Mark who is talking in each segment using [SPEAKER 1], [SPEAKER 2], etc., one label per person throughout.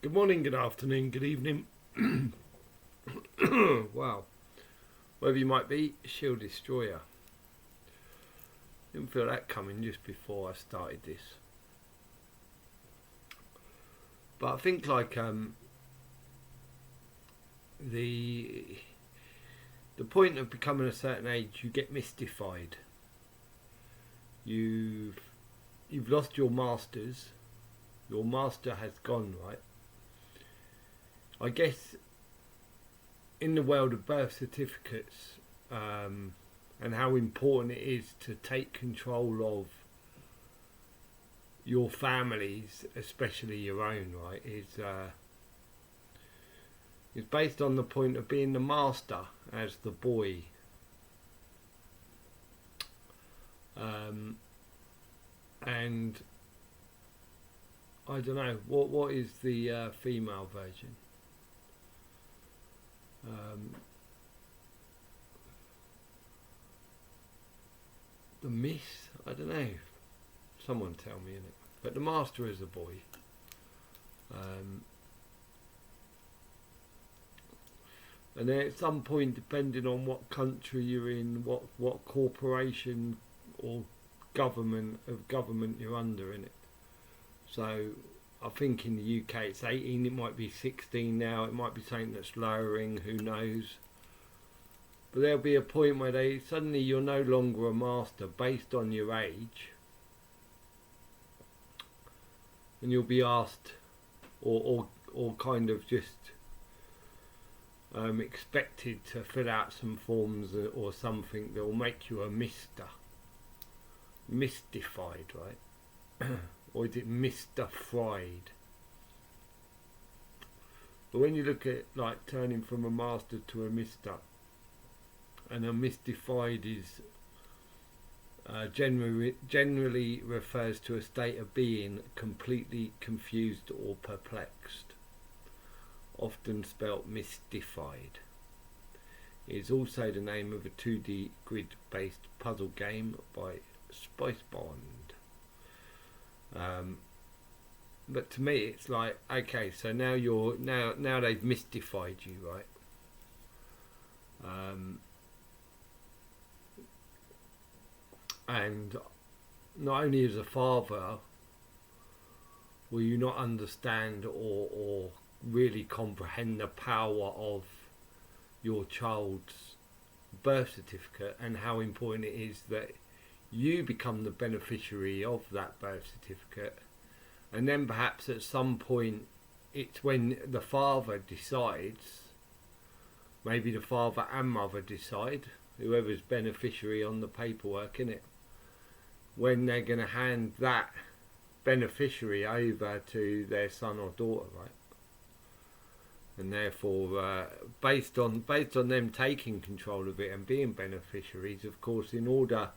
[SPEAKER 1] Good morning, good afternoon, good evening. Wow. Wherever you might be, Shield Destroyer. Didn't feel that coming just before I started this. But I think the point of becoming a certain age, you get mystified. You've lost your masters. Your master has gone, right? I guess in the world of birth certificates, and how important it is to take control of your families, especially your own, right, is based on the point of being the master as the boy. And I don't know what is the female version. The miss, I don't know. Someone tell me, innit? But the master is a boy. And then at some point, depending on what country you're in, what corporation or government you're under, innit? So I think in the UK it's 18, it might be 16 now, it might be something that's lowering, who knows. But there'll be a point where suddenly you're no longer a master based on your age, and you'll be asked or kind of just expected to fill out some forms or something that will make you a mystified, right? Or is it Mr. Fried? But when you look at like turning from a master to a mister, and a mystified is generally refers to a state of being completely confused or perplexed, often spelt mystified. It is also the name of a 2D grid-based puzzle game by Spicebound. But to me, it's like, okay, so now now they've mystified you, right? And not only as a father will you not understand or really comprehend the power of your child's birth certificate and how important it is that you become the beneficiary of that birth certificate, and then perhaps at some point it's when the father decides, maybe the father and mother decide, whoever's beneficiary on the paperwork, innit, when they're going to hand that beneficiary over to their son or daughter, right? And therefore, based on them taking control of it and being beneficiaries, of course, in order,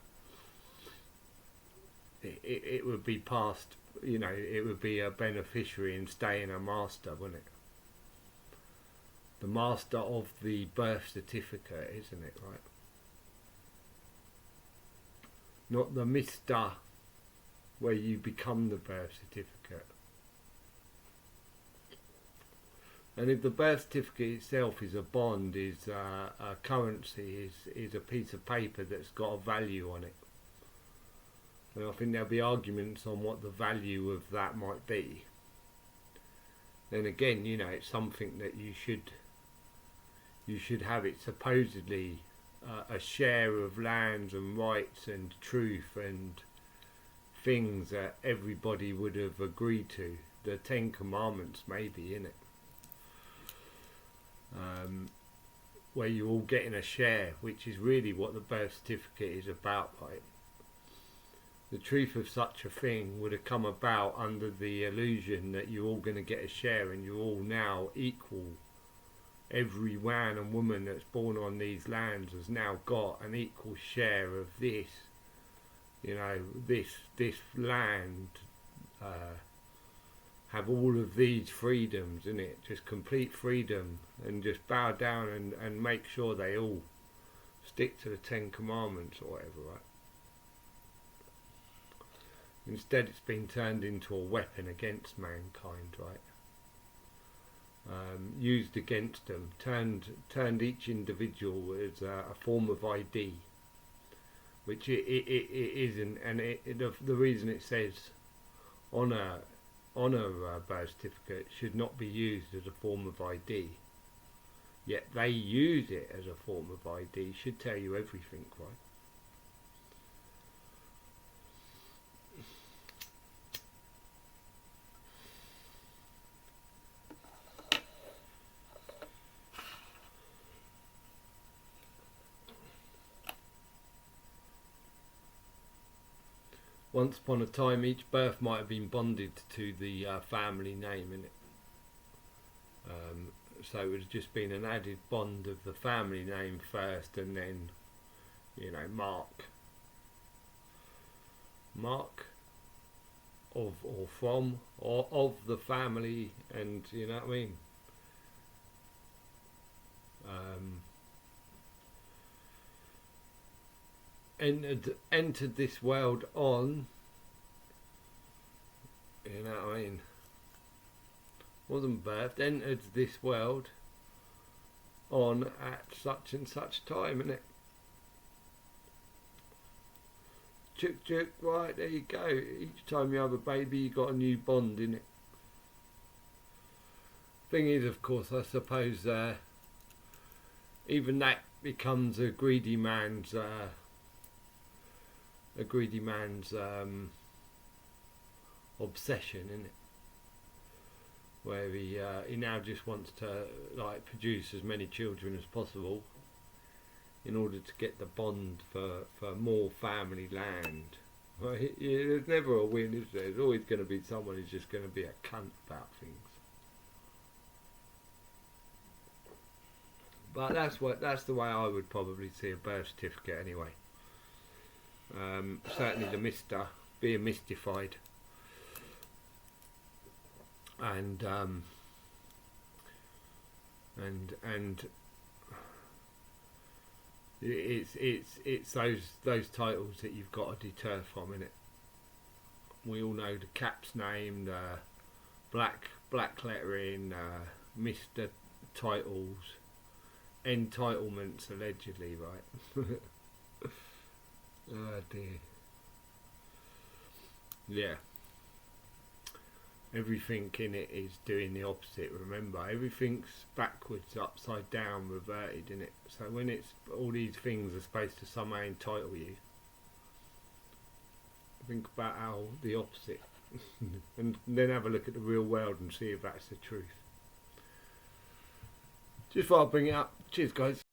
[SPEAKER 1] it would be passed, you know, it would be a beneficiary and staying a master, wouldn't it? The master of the birth certificate, isn't it, right? Not the Mr. where you become the birth certificate. And if the birth certificate itself is a bond, is a currency, is a piece of paper that's got a value on it, and I think there'll be arguments on what the value of that might be. Then again, you know, it's something that you should have. It supposedly a share of lands and rights and truth and things that everybody would have agreed to. The Ten Commandments, maybe, innit? Where you're all getting a share, which is really what the birth certificate is about, right? The truth of such a thing would have come about under the illusion that you're all going to get a share and you're all now equal. Every man and woman that's born on these lands has now got an equal share of this, you know, this land, have all of these freedoms, innit? Just complete freedom, and just bow down and make sure they all stick to the Ten Commandments or whatever, right? Instead, it's been turned into a weapon against mankind, right? used against them, turned each individual as a form of ID, which it isn't. And the reason it says on a birth certificate should not be used as a form of ID, yet they use it as a form of ID, should tell you everything, right? Once upon a time, each birth might have been bonded to the family name in it. So it would have just been an added bond of the family name first, and then, you know, mark of or from or of the family, and you know what I mean. Entered this world on, you know what I mean, wasn't birthed, entered this world on at such and such time, innit? Chuk chuk, right, there you go. Each time you have a baby, you got a new bond, innit? Thing is, of course, I suppose even that becomes a greedy man's obsession, isn't it? Where he now just wants to like produce as many children as possible in order to get the bond for more family land. Right? Yeah, there's never a win, is there? There's always going to be someone who's just going to be a cunt about things. But that's the way I would probably see a birth certificate anyway. Certainly the Mister being mystified, and it's those titles that you've got to deter from, innit? We all know the cap's name, the black lettering, Mister titles, entitlements allegedly, right? Oh dear. Yeah. Everything in it is doing the opposite, remember. Everything's backwards, upside down, reverted, in it. So when it's all these things are supposed to somehow entitle you, think about how the opposite. And then have a look at the real world and see if that's the truth. Just thought I'd bring it up. Cheers guys.